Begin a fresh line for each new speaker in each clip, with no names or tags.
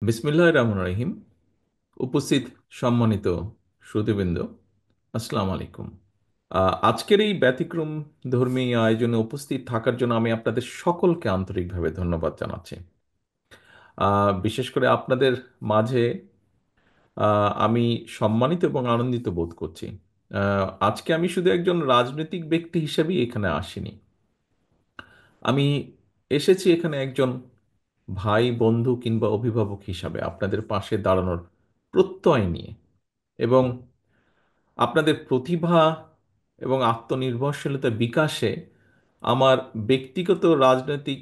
বিসমিল্লাহির রহমানির রহিম। উপস্থিত সম্মানিত শ্রোতৃবৃন্দ, আসসালামু আলাইকুম। আজকের এই ব্যতিক্রম ধর্মী আয়োজনে উপস্থিত থাকার জন্য আমি আপনাদের সকলকে আন্তরিকভাবে ধন্যবাদ জানাচ্ছি। বিশেষ করে আপনাদের মাঝে আমি সম্মানিত এবং আনন্দিত বোধ করছি। আজকে আমি শুধু একজন রাজনৈতিক ব্যক্তি হিসেবেই এখানে আসিনি। আমি এসেছি এখানে একজন ভাই, বন্ধু কিংবা অভিভাবক হিসাবে আপনাদের পাশে দাঁড়ানোর প্রত্যয় নিয়ে, এবং আপনাদের প্রতিভা এবং আত্মনির্ভরশীলতা বিকাশে আমার ব্যক্তিগত রাজনৈতিক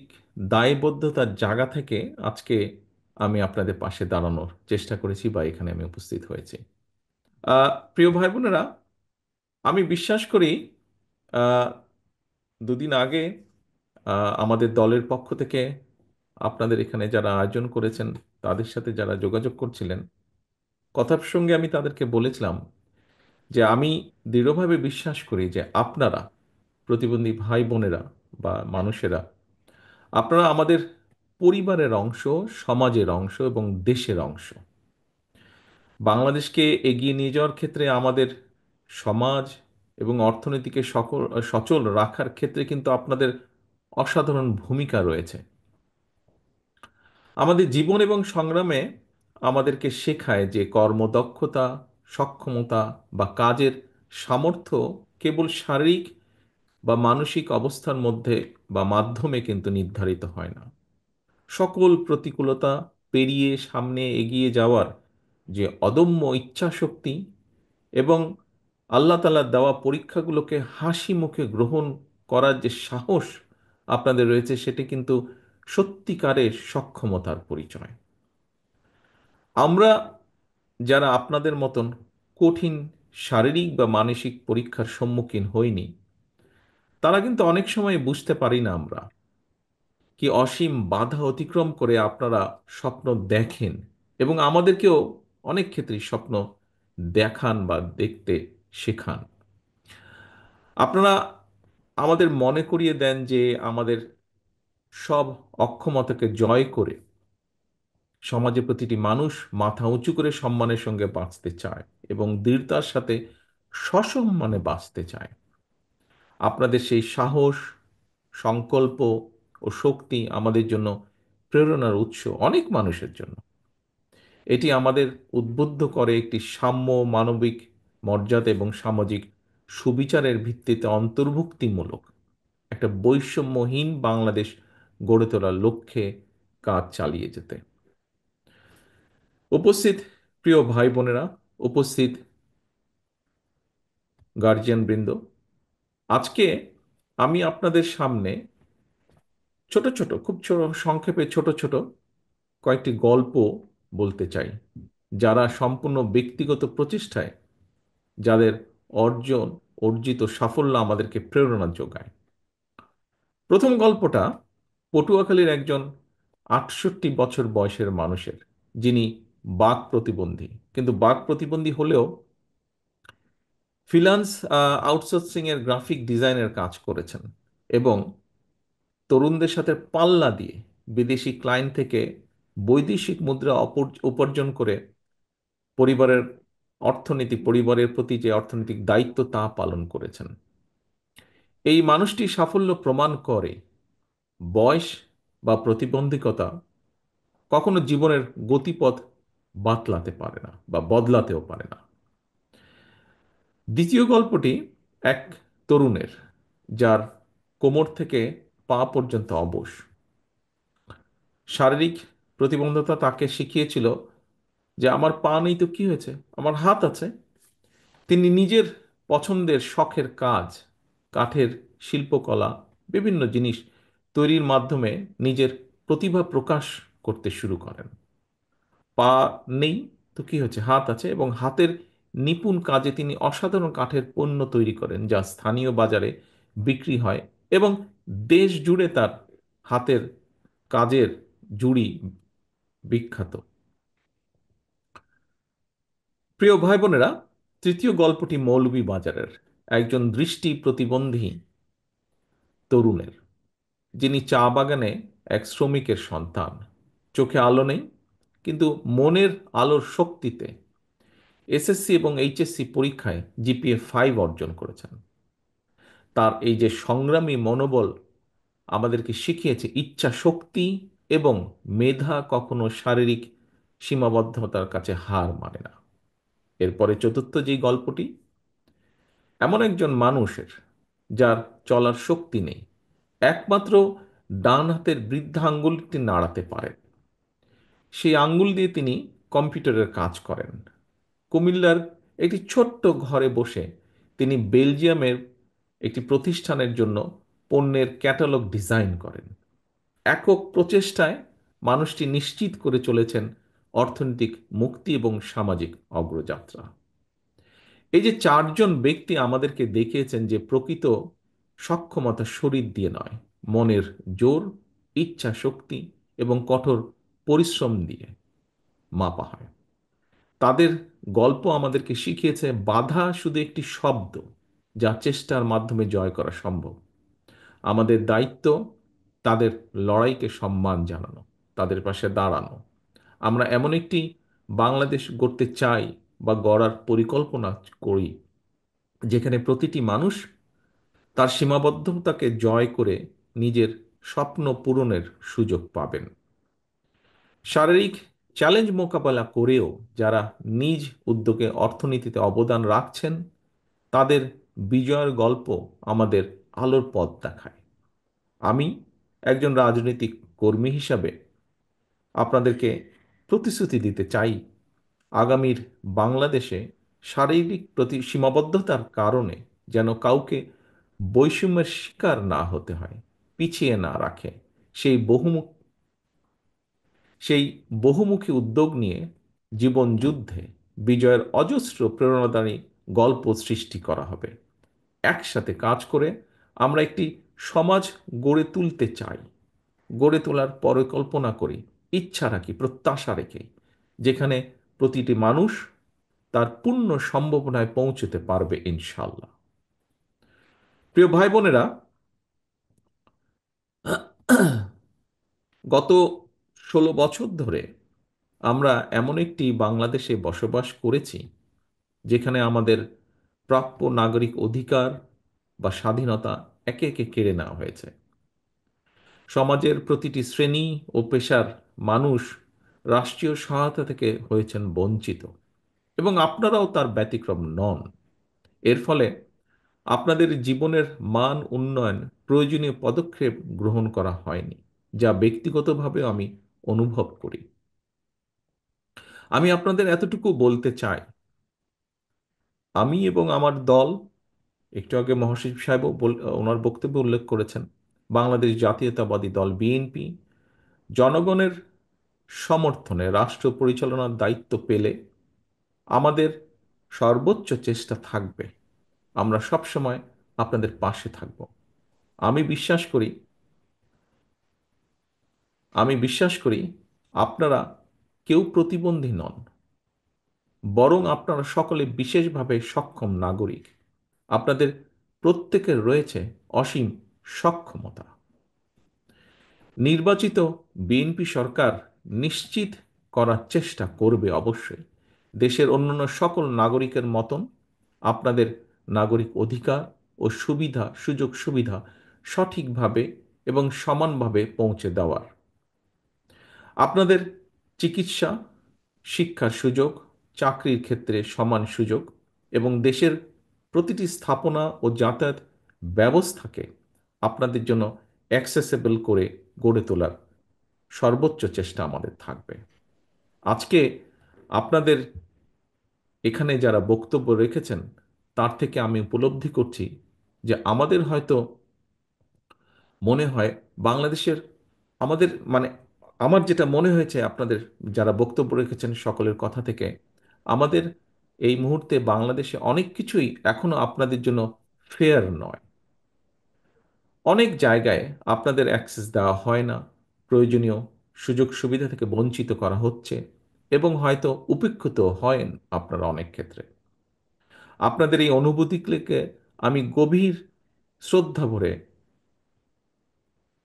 দায়বদ্ধতার জায়গা থেকে আজকে আমি আপনাদের পাশে দাঁড়ানোর চেষ্টা করেছি বা এখানে আমি উপস্থিত হয়েছি। প্রিয় ভাই বোনেরা, আমি বিশ্বাস করি আহ, দুদিন আগে আমাদের দলের পক্ষ থেকে আপনাদের এখানে যারা আয়োজন করেছেন তাদের সাথে যারা যোগাযোগ করছিলেন, কথা প্রসঙ্গে আমি তাদেরকে বলেছিলাম যে আমি দৃঢ়ভাবে বিশ্বাস করি যে আপনারা, প্রতিবন্ধী ভাই বোনেরা বা মানুষেরা, আপনারা আমাদের পরিবারের অংশ, সমাজের অংশ এবং দেশের অংশ। বাংলাদেশকে এগিয়ে নিয়ে যাওয়ার ক্ষেত্রে আমাদের সমাজ এবং অর্থনীতিকে সচল রাখার ক্ষেত্রে কিন্তু আপনাদের অসাধারণ ভূমিকা রয়েছে। আমাদের জীবন এবং সংগ্রামে আমাদেরকে শেখায় যে কর্মদক্ষতা, সক্ষমতা বা কাজের সামর্থ্য কেবল শারীরিক বা মানসিক অবস্থার মধ্যে বা মাধ্যমে কিন্তু নির্ধারিত হয় না। সকল প্রতিকূলতা পেরিয়ে সামনে এগিয়ে যাওয়ার যে অদম্য ইচ্ছাশক্তি এবং আল্লাহ তাআলার দেওয়া পরীক্ষাগুলোকে হাসি মুখে গ্রহণ করার যে সাহস আপনাদের রয়েছে, সেটি কিন্তু সত্যিকারের সক্ষমতার পরিচয়। আমরা যারা আপনাদের মতন কঠিন শারীরিক বা মানসিক পরীক্ষার সম্মুখীন হইনি, তারা কিন্তু অনেক সময় বুঝতে পারি না আমরা কি অসীম বাধা অতিক্রম করে আপনারা স্বপ্ন দেখেন এবং আমাদেরকেও অনেক ক্ষেত্রেই স্বপ্ন দেখান বা দেখতে শেখান। আপনারা আমাদের মনে করিয়ে দেন যে আমাদের সব অক্ষমতাকে জয় করে সমাজে প্রতিটি মানুষ মাথা উঁচু করে সম্মানের সঙ্গে বাঁচতে চায় এবং দৃঢ়তার সাথে সসম্মানে বাঁচতে চায়। আপনাদের সেই সাহস, সংকল্প ও শক্তি আমাদের জন্য প্রেরণার উৎস, অনেক মানুষের জন্য। এটি আমাদের উদ্বুদ্ধ করে একটি সাম্য, মানবিক মর্যাদা এবং সামাজিক সুবিচারের ভিত্তিতে অন্তর্ভুক্তিমূলক একটা বৈষম্যহীন বাংলাদেশ গড়ে তোলার লক্ষ্যে কাজ চালিয়ে যেতে। উপস্থিত প্রিয় ভাই বোনেরা, উপস্থিত গার্জিয়ান বৃন্দ, আজকে আমি আপনাদের সামনে ছোট ছোট, খুব ছোট সংক্ষেপে ছোট ছোট কয়েকটি গল্প বলতে চাই, যারা সম্পূর্ণ ব্যক্তিগত প্রচেষ্টায়, যাদের অর্জন, অর্জিত সাফল্য আমাদেরকে প্রেরণা যোগায়। প্রথম গল্পটা পটুয়াখালীর একজন 68 বছর বয়সের মানুষের, যিনি বাক প্রতিবন্ধী, কিন্তু বাক প্রতিবন্ধী হলেও ফ্রিল্যান্স আউটসোর্সিং এর গ্রাফিক ডিজাইনের কাজ করেছেন এবং তরুণদের সাথে পাল্লা দিয়ে বিদেশি ক্লায়েন্ট থেকে বৈদেশিক মুদ্রা উপার্জন করে পরিবারের পরিবারের প্রতি যে অর্থনৈতিক দায়িত্ব তা পালন করেছেন। এই মানুষটি সাফল্য প্রমাণ করে বয়স বা প্রতিবন্ধকতা কখনো জীবনের গতিপথ বাতলাতে পারে না বা বদলাতেও পারে না। দ্বিতীয় গল্পটি এক তরুণের, যার কোমর থেকে পা পর্যন্ত অবশ। শারীরিক প্রতিবন্ধকতা তাকে শিখিয়েছিল যে আমার পা নেই তো কি হয়েছে, আমার হাত আছে। তিনি নিজের পছন্দের শখের কাজ, কাঠের শিল্পকলা, বিভিন্ন জিনিস তৈরির মাধ্যমে নিজের প্রতিভা প্রকাশ করতে শুরু করেন। পা নেই তো কি হয়েছে, হাত আছে, এবং হাতের নিপুণ কাজে তিনি অসাধারণ কাঠের পণ্য তৈরি করেন, যা স্থানীয় বাজারে বিক্রি হয় এবং দেশ জুড়ে তার হাতের কাজের জুড়ি বিখ্যাত। প্রিয় ভাই বোনেরা, তৃতীয় গল্পটি মৌলভীবাজারের একজন দৃষ্টি প্রতিবন্ধী তরুণের, যিনি চা বাগানে এক শ্রমিকের সন্তান। চোখে আলো নেই, কিন্তু মনের আলোর শক্তিতে এসএসসি এবং এইচএসসি পরীক্ষায় জিপিএ 5 অর্জন করেছেন। তার এই যে সংগ্রামী মনোবল আমাদেরকে শিখিয়েছে ইচ্ছা শক্তি এবং মেধা কখনো শারীরিক সীমাবদ্ধতার কাছে হার মানে না। এরপরে চতুর্থ যে গল্পটি, এমন একজন মানুষের যার চলার শক্তি নেই, একমাত্র ডান হাতের বৃদ্ধা আঙ্গুলটি নাড়াতে পারেন। সেই আঙ্গুল দিয়ে তিনি কম্পিউটারের কাজ করেন। কুমিল্লার একটি ছোট্ট ঘরে বসে তিনি বেলজিয়ামের একটি প্রতিষ্ঠানের জন্য পণ্যের ক্যাটালগ ডিজাইন করেন। একক প্রচেষ্টায় মানুষটি নিশ্চিত করে চলেছেন অর্থনৈতিক মুক্তি এবং সামাজিক অগ্রযাত্রা। এই যে চারজন ব্যক্তি আমাদেরকে দেখিয়েছেন যে প্রকৃত সক্ষমতা শরীর দিয়ে নয়, মনের জোর, ইচ্ছা শক্তি এবং কঠোর পরিশ্রম দিয়ে মাপা হয়। তাদের গল্প আমাদেরকে শিখিয়েছে বাধা শুধু একটি শব্দ, যা চেষ্টার মাধ্যমে জয় করা সম্ভব। আমাদের দায়িত্ব তাদের লড়াইকে সম্মান জানানো, তাদের পাশে দাঁড়ানো। আমরা এমন একটি বাংলাদেশ গড়তে চাই বা গড়ার পরিকল্পনা করি, যেখানে প্রতিটি মানুষ তার সীমাবদ্ধতাকে জয় করে নিজের স্বপ্ন পূরণের সুযোগ পাবেন। শারীরিক চ্যালেঞ্জ মোকাবেলা করেও যারা নিজ উদ্যোগে অর্থনীতিতে অবদান রাখছেন, তাদের বিজয়ের গল্প আমাদের আলোর পথ দেখায়। আমি একজন রাজনৈতিক কর্মী হিসাবে আপনাদেরকে প্রতিশ্রুতি দিতে চাই, আগামীর বাংলাদেশে শারীরিক প্রতি সীমাবদ্ধতার কারণে যেন কাউকে বৈষম্যের শিকার না হতে হয়, পিছিয়ে না রাখে। সেই বহুমুখ সেই বহুমুখী উদ্যোগ নিয়ে জীবন যুদ্ধে বিজয়ের অজস্র প্রেরণাদায়ী গল্প সৃষ্টি করা হবে। একসাথে কাজ করে আমরা একটি সমাজ গড়ে তুলতে চাই, গড়ে তোলার পরিকল্পনা করি, ইচ্ছা রাখি, প্রত্যাশা রেখে, যেখানে প্রতিটি মানুষ তার পূর্ণ সম্ভাবনায় পৌঁছতে পারবে ইনশাল্লাহ। প্রিয় ভাই বোনেরা, গত 16 বছর ধরে আমরা এমন একটি বাংলাদেশে বসবাস করেছি যেখানে আমাদের প্রাপ্য নাগরিক অধিকার বা স্বাধীনতা একে একে কেড়ে নেওয়া হয়েছে। সমাজের প্রতিটি শ্রেণী ও পেশার মানুষ রাষ্ট্রীয় সহায়তা থেকে হয়েছেন বঞ্চিত, এবং আপনারাও তার ব্যতিক্রম নন। এর ফলে আপনাদের জীবনের মান উন্নয়ন প্রয়োজনীয় পদক্ষেপ গ্রহণ করা হয়নি, যা ব্যক্তিগতভাবে আমি অনুভব করি। আমি আপনাদের এতটুকু বলতে চাই, আমি এবং আমার দল, একটু আগে মহাসচিব সাহেব ওনার বক্তব্যে উল্লেখ করেছেন, বাংলাদেশ জাতীয়তাবাদী দল বিএনপি জনগণের সমর্থনে রাষ্ট্র পরিচালনার দায়িত্ব পেলে আমাদের সর্বোচ্চ চেষ্টা থাকবে, আমরা সবসময় আপনাদের পাশে থাকব। আমি বিশ্বাস করি আমি বিশ্বাস করি আপনারা কেউ প্রতিবন্ধী নন, বরং আপনারা সকলে বিশেষভাবে সক্ষম নাগরিক। আপনাদের প্রত্যেকের রয়েছে অসীম সক্ষমতা। নির্বাচিত বিএনপি সরকার নিশ্চিত করার চেষ্টা করবে অবশ্যই দেশের অন্যান্য সকল নাগরিকের মতন আপনাদের নাগরিক অধিকার ও সুযোগ সুবিধা সঠিকভাবে এবং সমানভাবে পৌঁছে দেওয়ার। আপনাদের চিকিৎসা, শিক্ষার সুযোগ, চাকরির ক্ষেত্রে সমান সুযোগ এবং দেশের প্রতিটি স্থাপনা ও যাতায়াত ব্যবস্থাকে আপনাদের জন্য অ্যাক্সেসেবল করে গড়ে তোলার সর্বোচ্চ চেষ্টা আমাদের থাকবে। আজকে আপনাদের এখানে যারা বক্তব্য রেখেছেন, তার থেকে আমি উপলব্ধি করছি যে আমাদের হয়তো মনে হয় বাংলাদেশের, আমাদের মানে আমার যেটা মনে হয়েছে আপনাদের যারা বক্তব্য রেখেছেন সকলের কথা থেকে, আমাদের এই মুহূর্তে বাংলাদেশে অনেক কিছুই এখনো আপনাদের জন্য ফেয়ার নয়। অনেক জায়গায় আপনাদের অ্যাক্সেস দেওয়া হয় না, প্রয়োজনীয় সুযোগ সুবিধা থেকে বঞ্চিত করা হচ্ছে, এবং হয়তো উপেক্ষিত হন আপনারা অনেক ক্ষেত্রে। আপনাদের এই অনুভূতিগুলিকে আমি গভীর শ্রদ্ধা ভরে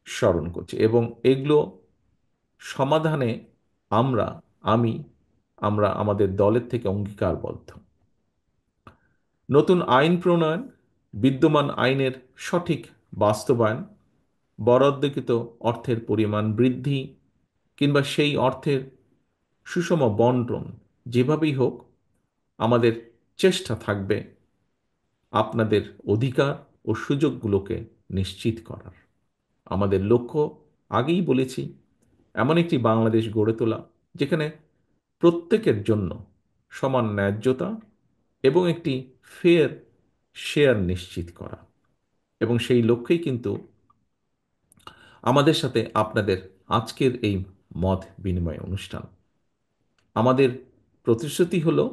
স্মরণ করছি, এবং এগুলো সমাধানে আমরা আমি, আমরা আমাদের দলের থেকে অঙ্গীকারবদ্ধ। নতুন আইন প্রণয়ন, বিদ্যমান আইনের সঠিক বাস্তবায়ন, বরাদ্দকৃত অর্থের পরিমাণ বৃদ্ধি কিংবা সেই অর্থের সুষম বন্টন, যেভাবেই হোক আমাদের চেষ্টা থাকবে আপনাদের অধিকার ও সুযোগগুলোকে নিশ্চিত করার। আমাদের লক্ষ্য, আগেই বলেছি, এমন একটি বাংলাদেশ গড়ে তোলা যেখানে প্রত্যেকের জন্য সমান ন্যায্যতা এবং একটি ফেয়ার শেয়ার নিশ্চিত করা। এবং সেই লক্ষ্যেই কিন্তু আমাদের সাথে আপনাদের আজকের এই মত বিনিময় অনুষ্ঠান। আমাদের প্রতিশ্রুতি হলো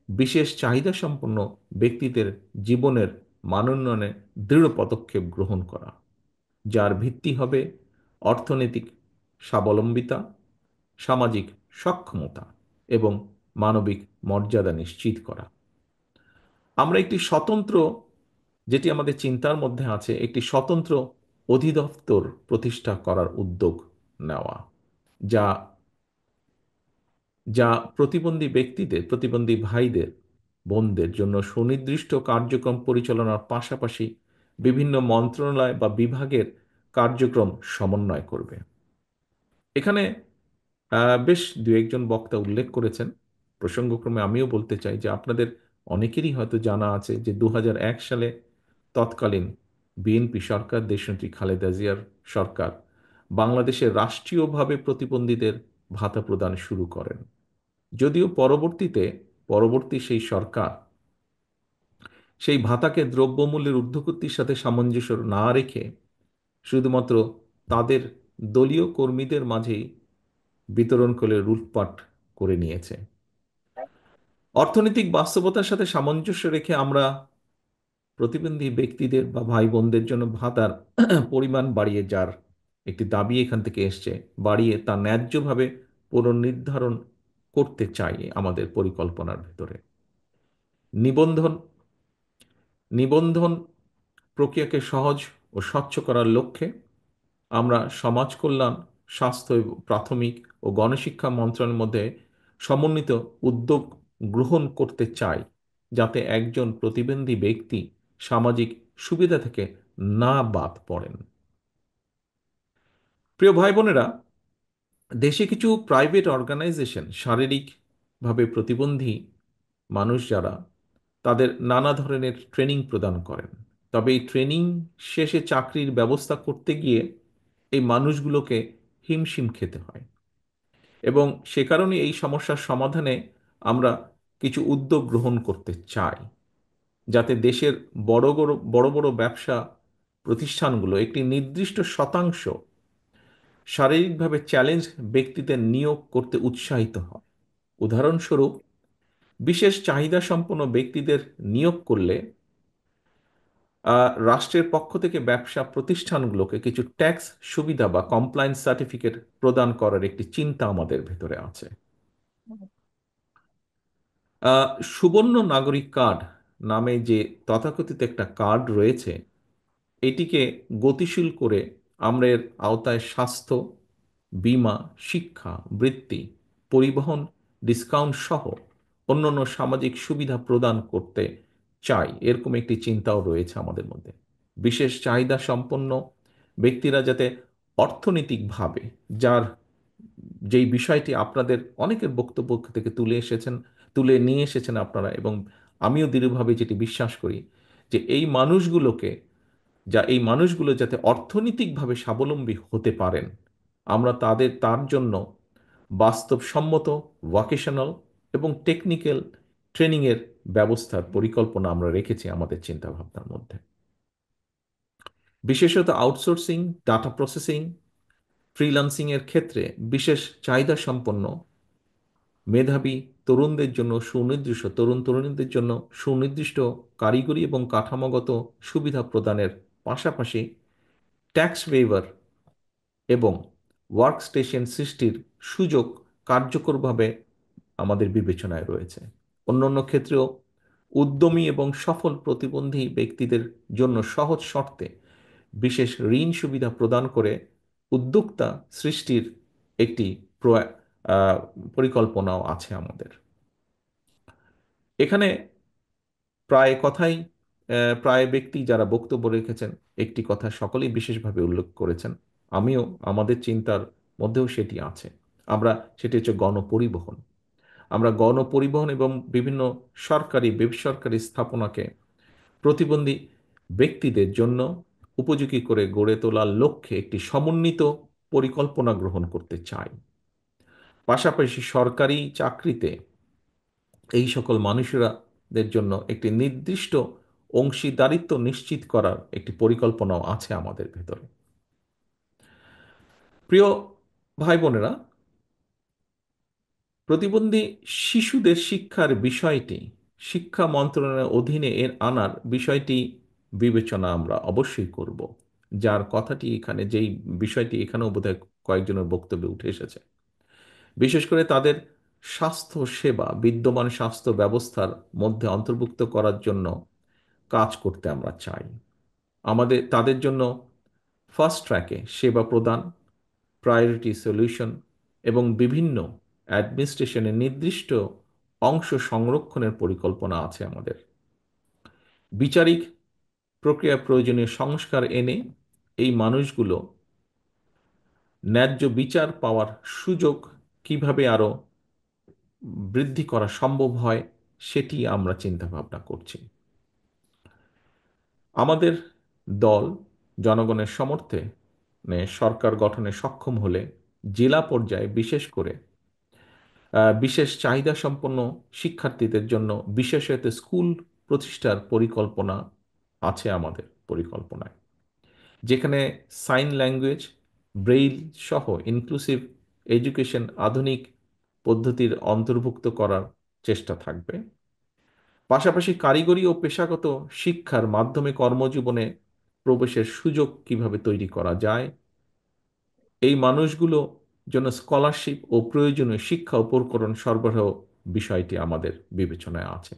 বিশেষ চাহিদা সম্পন্ন ব্যক্তিদের জীবনের মানোন্নয়নে দৃঢ় পদক্ষেপ গ্রহণ করা, যার ভিত্তি হবে অর্থনৈতিক স্বাবলম্বিতা, সামাজিক সক্ষমতা এবং মানবিক মর্যাদা নিশ্চিত করা। আমরা একটি স্বতন্ত্র, যেটি আমাদের চিন্তার মধ্যে আছে, একটি স্বতন্ত্র অধিদপ্তর প্রতিষ্ঠা করার উদ্যোগ নেওয়া, যা যা প্রতিবন্ধী ব্যক্তিদের, প্রতিবন্ধী ভাইদের, বোনদের জন্য সুনির্দিষ্ট কার্যক্রম পরিচালনার পাশাপাশি বিভিন্ন মন্ত্রণালয় বা বিভাগের কার্যক্রম সমন্বয় করবে। এখানে বেশ দু একজন বক্তা উল্লেখ করেছেন, প্রসঙ্গক্রমে আমিও বলতে চাই যে আপনাদের অনেকেরই হয়তো জানা আছে যে 2001 সালে তৎকালীন বিএনপি সরকার, দেশনেত্রী খালেদা জিয়ার সরকার, বাংলাদেশে রাষ্ট্রীয়ভাবে প্রতিবন্ধীদের ভাতা প্রদান শুরু করেন। যদিও পরবর্তী সেই সরকার সেই ভাতাকে দ্রব্যমূল্যের ঊর্ধ্বগতির সাথে সামঞ্জস্য না রেখে শুধুমাত্র তাদের দলীয় কর্মীদের মাঝেই বিতরণ করে লুটপাট করে নিয়েছে। অর্থনৈতিক বাস্তবতার সাথে সামঞ্জস্য রেখে আমরা প্রতিবন্ধী ব্যক্তিদের বা ভাই বোনদের জন্য ভাতার পরিমাণ বাড়িয়ে, যার একটি দাবি এখান থেকে এসছে, বাড়িয়ে তা ন্যায্যভাবে পুনর্নির্ধারণ করতে চাই আমাদের পরিকল্পনার ভেতরে। নিবন্ধন নিবন্ধন প্রক্রিয়াকে সহজ ও স্বচ্ছ করার লক্ষ্যে আমরা সমাজ কল্যাণ, স্বাস্থ্য এবং প্রাথমিক ও গণশিক্ষা মন্ত্রণালয়ের মধ্যে সমন্বিত উদ্যোগ গ্রহণ করতে চাই, যাতে একজন প্রতিবন্ধী ব্যক্তি সামাজিক সুবিধা থেকে না বাদ পড়েন। প্রিয় ভাই বোনেরা, দেশে কিছু প্রাইভেট অর্গানাইজেশন শারীরিকভাবে প্রতিবন্ধী মানুষ যারা, তাদের নানা ধরনের ট্রেনিং প্রদান করেন। তবে এই ট্রেনিং শেষে চাকরির ব্যবস্থা করতে গিয়ে এই মানুষগুলোকে হিমশিম খেতে হয়। এবং সে কারণে এই সমস্যার সমাধানে আমরা কিছু উদ্যোগ গ্রহণ করতে চাই, যাতে দেশের বড় বড় বড় বড় ব্যবসা প্রতিষ্ঠানগুলো একটি নির্দিষ্ট শতাংশ শারীরিকভাবে চ্যালেঞ্জ ব্যক্তিদের নিয়োগ করতে উৎসাহিত হয়। উদাহরণস্বরূপ, বিশেষ চাহিদা সম্পন্ন ব্যক্তিদের নিয়োগ করলে রাষ্ট্রের পক্ষ থেকে ব্যবসা প্রতিষ্ঠানগুলোকে কিছু ট্যাক্স সুবিধা বা কমপ্লায়েন্স সার্টিফিকেট প্রদান করার একটি চিন্তা আমাদের ভেতরে আছে। সুবর্ণ নাগরিক কার্ড নামে যে তথাকথিত একটা কার্ড রয়েছে, এটিকে গতিশীল করে আমরা এর আওতায় স্বাস্থ্য বীমা, শিক্ষা, বৃত্তি, পরিবহন ডিসকাউন্ট সহ অন্যান্য সামাজিক সুবিধা প্রদান করতে চাই। এরকম একটি চিন্তাও রয়েছে আমাদের মধ্যে। বিশেষ চাহিদা সম্পন্ন ব্যক্তিরা যাতে অর্থনৈতিকভাবে, যার যেই বিষয়টি আপনাদের অনেকের বক্তব্য থেকে তুলে নিয়ে এসেছেন আপনারা, এবং আমিও দৃঢ়ভাবে যেটি বিশ্বাস করি, যে এই মানুষগুলো যাতে অর্থনৈতিকভাবে স্বাবলম্বী হতে পারেন, আমরা তার জন্য বাস্তবসম্মত ভোকেশনাল এবং টেকনিক্যাল ট্রেনিংয়ের ব্যবস্থার পরিকল্পনা আমরা রেখেছি আমাদের চিন্তাভাবনার মধ্যে। বিশেষত আউটসোর্সিং, ডাটা প্রসেসিং, ফ্রিল্যান্সিং এর ক্ষেত্রে বিশেষ চাহিদা সম্পন্ন মেধাবী তরুণ তরুণীদের জন্য সুনির্দিষ্ট কারিগরি এবং কাঠামোগত সুবিধা প্রদানের পাশাপাশি ট্যাক্স ওয়েভার এবং ওয়ার্ক স্টেশন সৃষ্টির সুযোগ কার্যকরভাবে আমাদের বিবেচনায় রয়েছে। অন্যান্য ক্ষেত্রেও উদ্যমী এবং সফল প্রতিবন্ধী ব্যক্তিদের জন্য সহজ শর্তে বিশেষ ঋণ সুবিধা প্রদান করে উদ্যোক্তা সৃষ্টির একটি আহ, পরিকল্পনাও আছে আমাদের এখানে। প্রায় কথাই প্রায় ব্যক্তি যারা বক্তব্য রেখেছেন একটি কথা সকলেই বিশেষভাবে উল্লেখ করেছেন, আমিও আমাদের চিন্তার মধ্যেও সেটি আছে। আমরা সেটি হচ্ছে গণপরিবহন। আমরা গণপরিবহন এবং বিভিন্ন সরকারি বেসরকারি স্থাপনাকে প্রতিবন্ধী ব্যক্তিদের জন্য উপযোগী করে গড়ে তোলার লক্ষ্যে একটি সমন্বিত পরিকল্পনা গ্রহণ করতে চাই। পাশাপাশি সরকারি চাকরিতে এই সকল মানুষেরাদের জন্য একটি নির্দিষ্ট অংশীদারিত্ব নিশ্চিত করার একটি পরিকল্পনাও আছে আমাদের ভেতরে। প্রিয় ভাই বোনেরা, প্রতিবন্ধী শিশুদের শিক্ষার বিষয়টি শিক্ষা মন্ত্রণালয়ের অধীনে আনার বিষয়টি বিবেচনা আমরা অবশ্যই করব। যার কথাটি এখানে, যেই বিষয়টি এখানেও বোধহয় কয়েকজনের বক্তব্যে উঠে এসেছে, বিশেষ করে তাদের স্বাস্থ্য সেবা বিদ্যমান স্বাস্থ্য ব্যবস্থার মধ্যে অন্তর্ভুক্ত করার জন্য কাজ করতে আমরা চাই। আমাদের তাদের জন্য ফাস্ট ট্র্যাকে সেবা প্রদান, প্রায়োরিটি সলিউশন এবং বিভিন্ন অ্যাডমিনিস্ট্রেশনের নির্দিষ্ট অংশ সংরক্ষণের পরিকল্পনা আছে আমাদের। বিচারিক প্রক্রিয়া প্রয়োজনীয় সংস্কার এনে এই মানুষগুলো ন্যায্য বিচার পাওয়ার সুযোগ কিভাবে আরো বৃদ্ধি করা সম্ভব হয় সেটি আমরা চিন্তা ভাবনা করছি। আমাদের দল জনগণের সমর্থে সরকার গঠনে সক্ষম হলে জেলা পর্যায়ে বিশেষ করে বিশেষ চাহিদা সম্পন্ন শিক্ষার্থীদের জন্য বিশেষায়িত স্কুল প্রতিষ্ঠার পরিকল্পনা আছে আমাদের পরিকল্পনায়, যেখানে সাইন ল্যাঙ্গুয়েজ, ব্রেইল সহ ইনক্লুসিভ এডুকেশন আধুনিক পদ্ধতির অন্তর্ভুক্ত করার চেষ্টা থাকবে। পাশাপাশি কারিগরি ও পেশাগত শিক্ষার মাধ্যমে কর্মজীবনে প্রবেশের সুযোগ কিভাবে তৈরি করা যায়, এই মানুষগুলো জন্য স্কলারশিপ ও প্রয়োজনীয় শিক্ষা উপকরণ সরবরাহ বিষয়টি আমাদের বিবেচনায় আছে।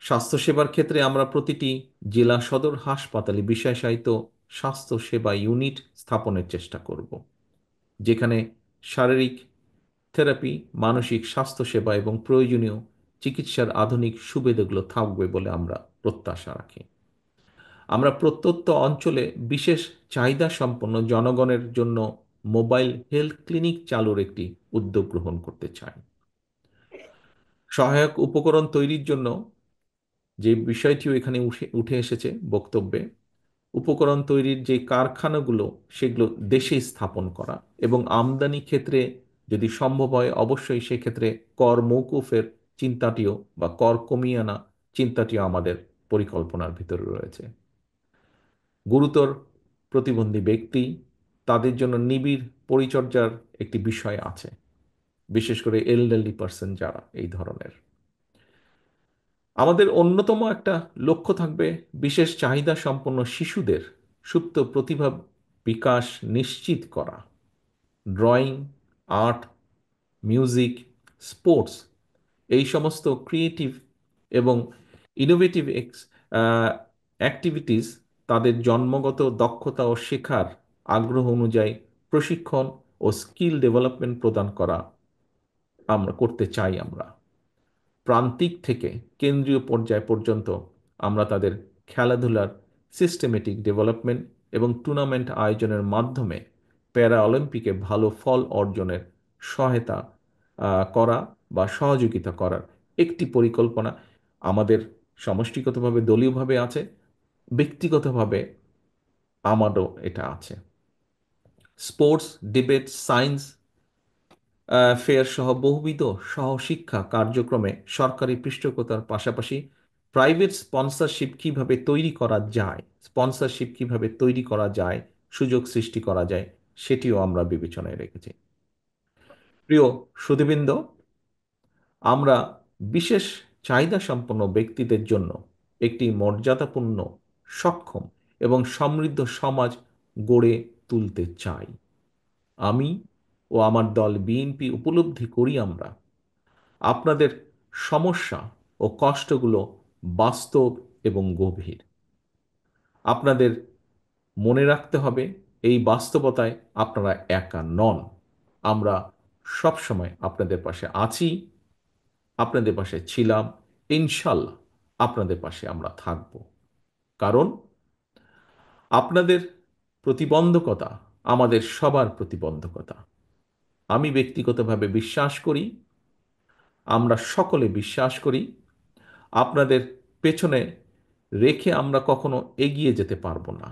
স্বাস্থ্যসেবার ক্ষেত্রে আমরা প্রতিটি জেলা সদর হাসপাতালে বিশেষায়িত স্বাস্থ্য সেবা ইউনিট স্থাপনের চেষ্টা করব, যেখানে শারীরিক থেরাপি, মানসিক স্বাস্থ্যসেবা এবং প্রয়োজনীয় চিকিৎসার আধুনিক সুবিধাগুলো থাকবে বলে আমরা প্রত্যাশা রাখি। আমরা প্রত্যন্ত অঞ্চলে বিশেষ চাহিদা সম্পন্ন জনগণের জন্য মোবাইল হেলথ ক্লিনিক চালুর একটি উদ্যোগ গ্রহণ করতে চাই। সহায়ক উপকরণ তৈরির জন্য যে বিষয়টিও এখানে উঠে উঠে এসেছে বক্তব্যে, উপকরণ তৈরির যে কারখানাগুলো সেগুলো দেশে স্থাপন করা এবং আমদানি ক্ষেত্রে যদি সম্ভব হয় অবশ্যই সেক্ষেত্রে কর মওকুফের চিন্তাটিও বা কর কমিয়ে আনা চিন্তাটিও আমাদের পরিকল্পনার ভিতরে রয়েছে। গুরুতর প্রতিবন্ধী ব্যক্তি, তাদের জন্য নিবিড় পরিচর্যার একটি বিষয় আছে, বিশেষ করে এলডারলি পার্সন যারা এই ধরনের। আমাদের অন্যতম একটা লক্ষ্য থাকবে বিশেষ চাহিদা সম্পন্ন শিশুদের সুপ্ত প্রতিভা বিকাশ নিশ্চিত করা। ড্রয়িং, আর্ট, মিউজিক, স্পোর্টস, এই সমস্ত ক্রিয়েটিভ এবং ইনোভেটিভ অ্যাক্টিভিটিস তাদের জন্মগত দক্ষতা ও শেখার আগ্রহ অনুযায়ী প্রশিক্ষণ ও স্কিল ডেভেলপমেন্ট প্রদান করা আমরা করতে চাই। আমরা প্রান্তিক থেকে কেন্দ্রীয় পর্যায় পর্যন্ত আমরা তাদের খেলাধুলার সিস্টেমেটিক ডেভেলপমেন্ট এবং টুর্নামেন্ট আয়োজনের মাধ্যমে প্যারা অলিম্পিকে ভালো ফল অর্জনের সহায়তা করা বা সহযোগিতা করার একটি পরিকল্পনা আমাদের সমষ্টিগতভাবে দলীয়ভাবে আছে, ব্যক্তিগতভাবে আমারও এটা আছে। স্পোর্টস, ডিবেট, সায়েন্স ফেয়ার সহ বহুবিধ সহশিক্ষা কার্যক্রমে সরকারি পৃষ্ঠপোষকতার পাশাপাশি প্রাইভেট স্পন্সরশিপ কিভাবে তৈরি করা যায়, সুযোগ সৃষ্টি করা যায়, সেটিও আমরা বিবেচনায় রেখেছি। প্রিয় সুধীবৃন্দ, আমরা বিশেষ চাহিদা সম্পন্ন ব্যক্তিদের জন্য একটি মর্যাদাপূর্ণ, সক্ষম এবং সমৃদ্ধ সমাজ গড়ে তুলতে চাই। আমি ও আমার দল বিএনপি উপলব্ধি করি আমরা আপনাদের সমস্যা ও কষ্টগুলো বাস্তব এবং গভীর। আপনাদের মনে রাখতে হবে এই বাস্তবতায় আপনারা একা নন। আমরা সব সময় আপনাদের পাশে আছি, আপনাদের পাশে ছিলাম, ইনশাল্লাহ আপনাদের পাশে আমরা থাকব। কারণ আপনাদের প্রতিবন্ধকতা আমাদের সবার প্রতিবন্ধকতা। আমি ব্যক্তিগতভাবে বিশ্বাস করি, আমরা সকলে বিশ্বাস করি, আপনাদের পেছনে রেখে আমরা কখনো এগিয়ে যেতে পারবো না,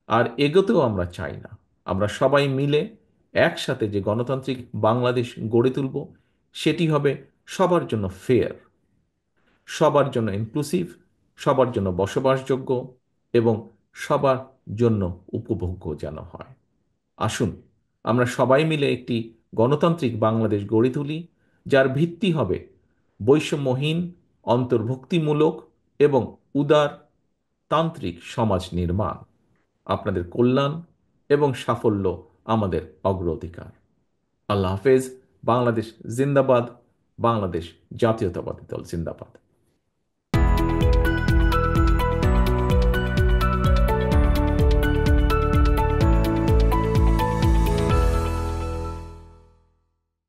আর এগোতেও আমরা চাই না। আমরা সবাই মিলে একসাথে যে গণতান্ত্রিক বাংলাদেশ গড়ে তুলব, সেটি হবে সবার জন্য ফেয়ার, সবার জন্য ইনক্লুসিভ, সবার জন্য বসবাসযোগ্য এবং সবার জন্য উপভোগ্য যেন হয়। আসুন আমরা সবাই মিলে একটি গণতান্ত্রিক বাংলাদেশ গড়ে তুলি, যার ভিত্তি হবে বৈষম্যহীন, অন্তর্ভুক্তিমূলক এবং উদার তান্ত্রিক সমাজ নির্মাণ। আপনাদের কল্যাণ এবং সাফল্য আমাদের অগ্রাধিকার। আল্লাহ হাফেজ। বাংলাদেশ জিন্দাবাদ। বাংলাদেশ জাতীয়তাবাদী দল জিন্দাবাদ।